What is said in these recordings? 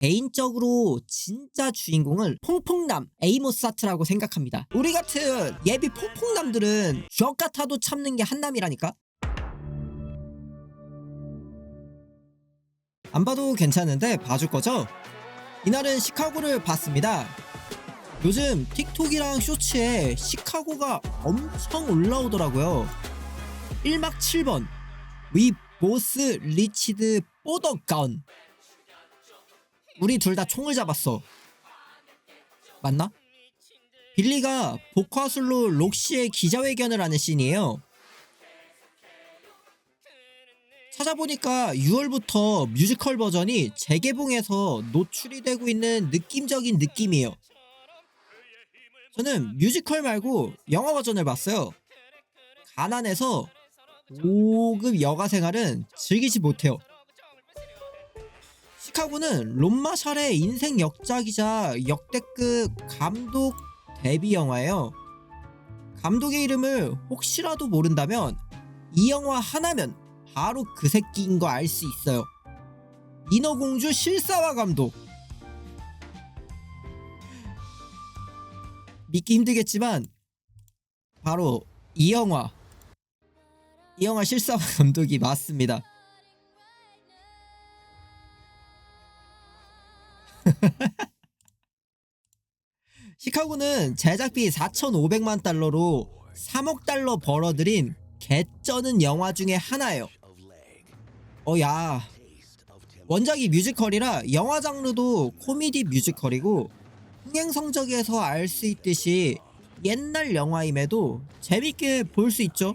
개인적으로 진짜 주인공은 퐁퐁남 에이모사트라고 생각합니다. 우리 같은 예비 퐁퐁남들은 쥐 같아도 참는 게 한남이라니까. 안 봐도 괜찮은데 봐줄 거죠? 이날은 시카고를 봤습니다. 요즘 틱톡이랑 쇼츠에 시카고가 엄청 올라오더라고요. 1막 7번 We both reached border gun. 우리 둘 다 총을 잡았어. 맞나? 빌리가 복화술로 록시의 기자회견을 하는 씬이에요. 찾아보니까 6월부터 뮤지컬 버전이 재개봉해서 노출이 되고 있는 느낌적인 느낌이에요. 저는 뮤지컬 말고 영화 버전을 봤어요. 가난해서 5급 여가 생활은 즐기지 못해요. 시카고는 롬마샬의 인생 역작이자 역대급 감독 데뷔 영화예요. 감독의 이름을 혹시라도 모른다면 이 영화 하나면 바로 그 새끼인 거 알 수 있어요. 인어공주 실사화 감독. 믿기 힘들겠지만 바로 이 영화 실사화 감독이 맞습니다. 시카고는 제작비 4,500만 달러로 3억 달러 벌어들인 개쩌는 영화 중에 하나예요. 야, 원작이 뮤지컬이라 영화 장르도 코미디 뮤지컬이고 흥행 성적에서 알 수 있듯이 옛날 영화임에도 재밌게 볼 수 있죠.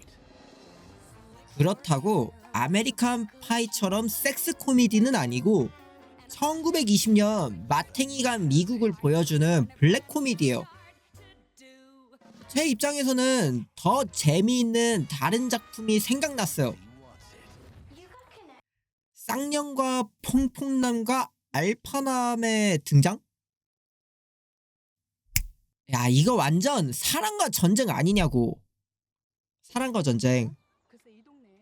그렇다고 아메리칸 파이처럼 섹스 코미디는 아니고 1920년 마탱이가 미국을 보여주는 블랙 코미디예요. 제 입장에서는 더 재미있는 다른 작품이 생각났어요. 쌍년과 퐁퐁남과 알파남의 등장? 야, 이거 완전 사랑과 전쟁 아니냐고. 사랑과 전쟁.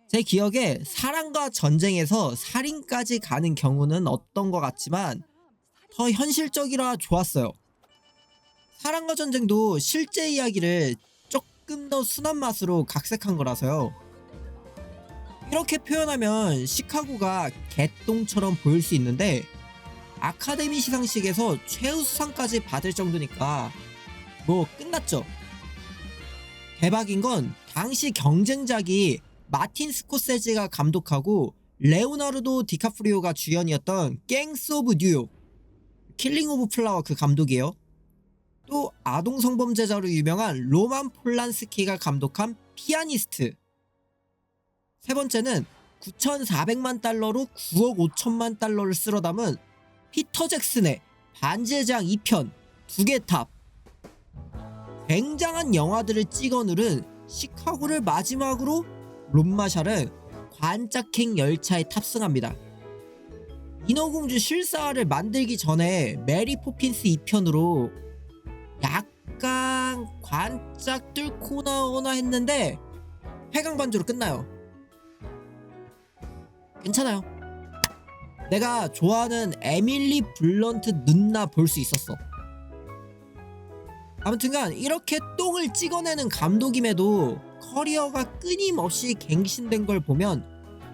제 기억에 사랑과 전쟁에서 살인까지 가는 경우는 없던 것 같지만 더 현실적이라 좋았어요. 사랑과 전쟁도 실제 이야기를 조금 더 순한 맛으로 각색한 거라서요. 이렇게 표현하면 시카고가 개똥처럼 보일 수 있는데 아카데미 시상식에서 최우수상까지 받을 정도니까 뭐 끝났죠. 대박인 건 당시 경쟁작이 마틴 스코세지가 감독하고 레오나르도 디카프리오가 주연이었던 갱스 오브 뉴욕, 킬링 오브 플라워 그 감독이에요. 또 아동 성범죄자로 유명한 로만 폴란스키가 감독한 피아니스트. 세 번째는 9,400만 달러로 9억 5천만 달러를 쓸어 담은 피터 잭슨의 반지의 제왕 2편 두 개 탑. 굉장한 영화들을 찍어 누른 시카고를 마지막으로 롬마샬은 관짝행 열차에 탑승합니다. 인어공주 실사화를 만들기 전에 메리 포핀스 2편으로 약간 관짝 뚫고 나오나 했는데 회광반주로 끝나요. 괜찮아요. 내가 좋아하는 에밀리 블런트 눈나 볼 수 있었어. 아무튼간 이렇게 똥을 찍어내는 감독임에도 커리어가 끊임없이 갱신된 걸 보면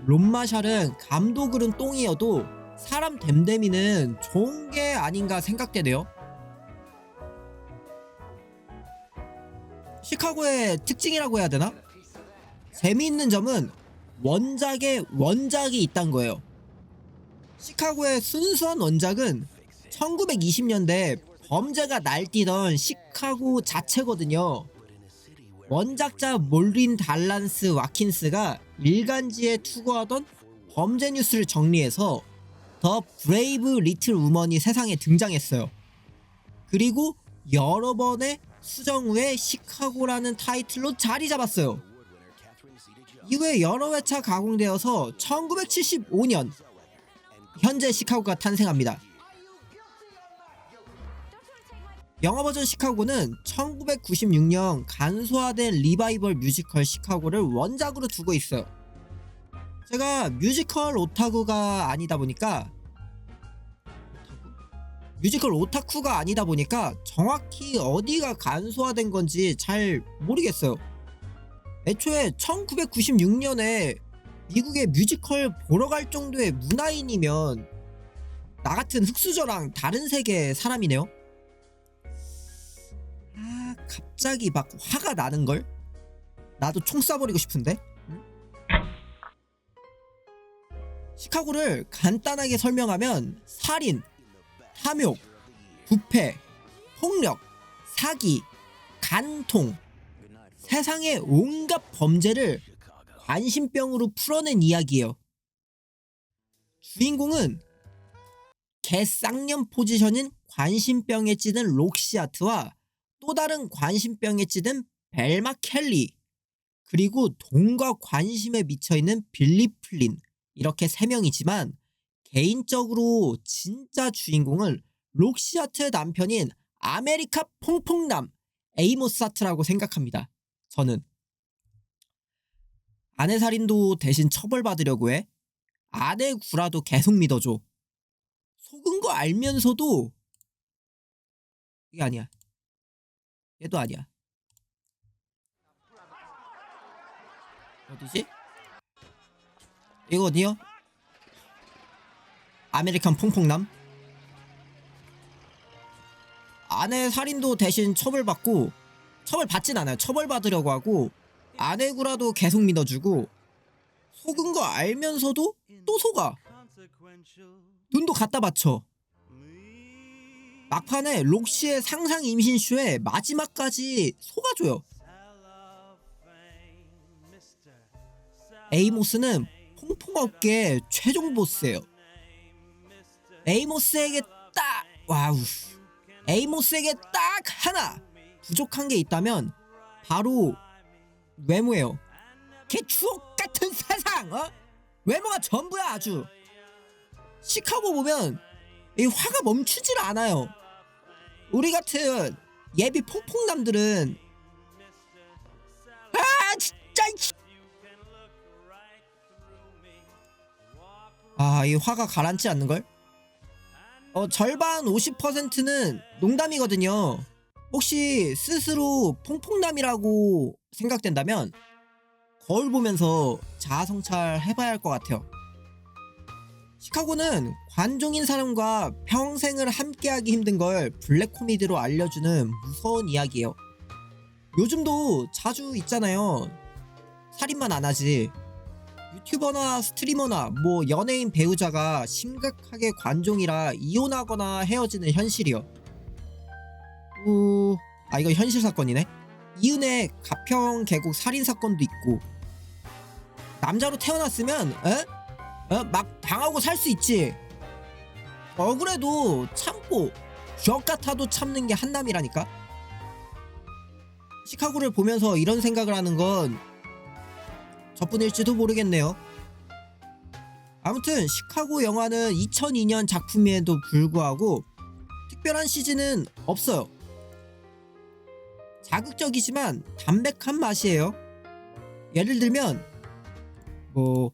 롬마샬은 감독으로는 똥이어도 사람 됨됨이는 좋은 게 아닌가 생각되네요. 시카고의 특징이라고 해야 되나? 재미있는 점은 원작에 원작이 있단 거예요. 시카고의 순수한 원작은 1920년대 범죄가 날뛰던 시카고 자체거든요. 원작자 몰린 달란스 와킨스가 일간지에 투고하던 범죄 뉴스를 정리해서 더 브레이브 리틀 우먼이 세상에 등장했어요. 그리고 여러 번의 수정 후에 시카고라는 타이틀로 자리 잡았어요. 이후에 여러 회차 가공되어서 1975년 현재 시카고가 탄생합니다. 영화 버전 시카고는 1996년 간소화된 리바이벌 뮤지컬 시카고를 원작으로 두고 있어요. 제가 뮤지컬 오타쿠가 아니다 보니까 뮤지컬 오타쿠가 아니다 보니까 정확히 어디가 간소화된 건지 잘 모르겠어요. 애초에 1996년에 미국에 뮤지컬 보러 갈 정도의 문화인이면 나 같은 흑수저랑 다른 세계의 사람이네요. 아, 갑자기 막 화가 나는걸? 나도 총 쏴버리고 싶은데? 응? 시카고를 간단하게 설명하면 살인, 탐욕, 부패, 폭력, 사기, 간통, 세상의 온갖 범죄를 관심병으로 풀어낸 이야기예요. 주인공은 개쌍년 포지션인 관심병에 찌든 록시아트와 또 다른 관심병에 찌든 벨마 켈리, 그리고 돈과 관심에 미쳐있는 빌리 플린, 이렇게 3명이지만 개인적으로 진짜 주인공을 록시아트의 남편인 아메리카 퐁퐁남 에이모사트라고 생각합니다. 저는 아내 살인도 대신 처벌받으려고 해. 아내 구라도 계속 믿어줘. 속은 거 알면서도 이게 아니야. 얘도 아니야. 어디지? 이거 어디요? 아메리칸 퐁퐁남? 아내 살인도 대신 처벌받고, 처벌받진 않아요. 처벌받으려고 하고, 아내 구라도 계속 믿어주고, 속은 거 알면서도 또 속아. 돈도 갖다 바쳐. 막판에 록시의 상상 임신쇼에 마지막까지 속아줘요. 에이모스는 퐁퐁업계의 최종 보스예요. 에이모스에게 딱 하나 부족한 게 있다면 바로 외모예요. 걔 추억 같은 세상, 외모가 전부야. 아주 시카고 보면 이 화가 멈추질 않아요. 우리 같은 예비 퐁퐁남들은 진짜 이 화가 가라앉지 않는걸? 절반 50%는 농담이거든요. 혹시 스스로 퐁퐁남이라고 생각된다면 거울 보면서 자아성찰 해봐야 할 것 같아요. 시카고는 관종인 사람과 평생을 함께하기 힘든 걸 블랙 코미디로 알려주는 무서운 이야기예요. 요즘도 자주 있잖아요. 살인만 안 하지. 유튜버나 스트리머나 뭐 연예인 배우자가 심각하게 관종이라 이혼하거나 헤어지는 현실이요. 이거 현실 사건이네. 이은혜 가평 계곡 살인 사건도 있고. 남자로 태어났으면 막 당하고 살 수 있지. 억울해도 참고 쥐 같아도 참는 게 한남이라니까. 시카고를 보면서 이런 생각을 하는 건 저뿐일지도 모르겠네요. 아무튼 시카고 영화는 2002년 작품임에도 불구하고 특별한 CG는 없어요. 자극적이지만 담백한 맛이에요. 예를 들면 뭐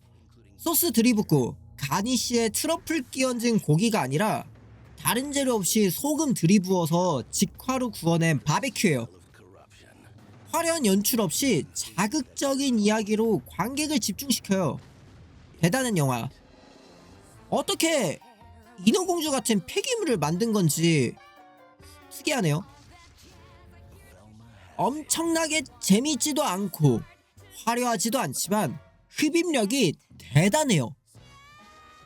소스 들이붓고 가니쉬에 트러플 끼얹은 고기가 아니라 다른 재료 없이 소금 들이부어서 직화로 구워낸 바베큐예요. 화려한 연출 없이 자극적인 이야기로 관객을 집중시켜요. 대단한 영화. 어떻게 인어공주 같은 폐기물을 만든 건지 특이하네요. 엄청나게 재미있지도 않고 화려하지도 않지만 흡입력이 대단해요.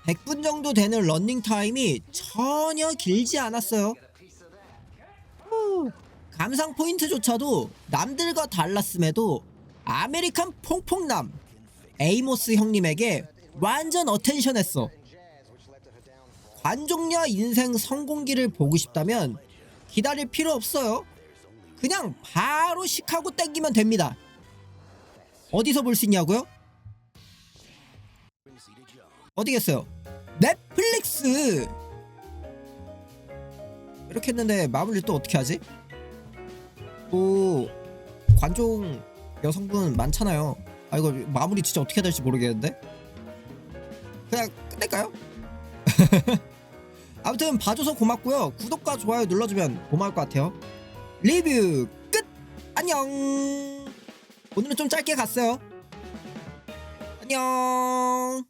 100분 정도 되는 러닝타임이 전혀 길지 않았어요. 감상 포인트조차도 남들과 달랐음에도 아메리칸 퐁퐁남 에이모스 형님에게 완전 어텐션했어. 관종녀 인생 성공기를 보고 싶다면 기다릴 필요 없어요. 그냥 바로 시카고 땡기면 됩니다. 어디서 볼 수 있냐고요? 어디겠어요? 넷플릭스! 이렇게 했는데 마무리를 또 어떻게 하지? 또 관종 여성분 많잖아요. 이거 마무리 진짜 어떻게 해야 될지 모르겠는데 그냥 끝낼까요? 아무튼 아무튼 봐줘서 고맙고요. 구독과 좋아요 눌러주면 고마울 것 같아요. 리뷰 끝! 안녕. 오늘은 좀 짧게 갔어요. 안녕.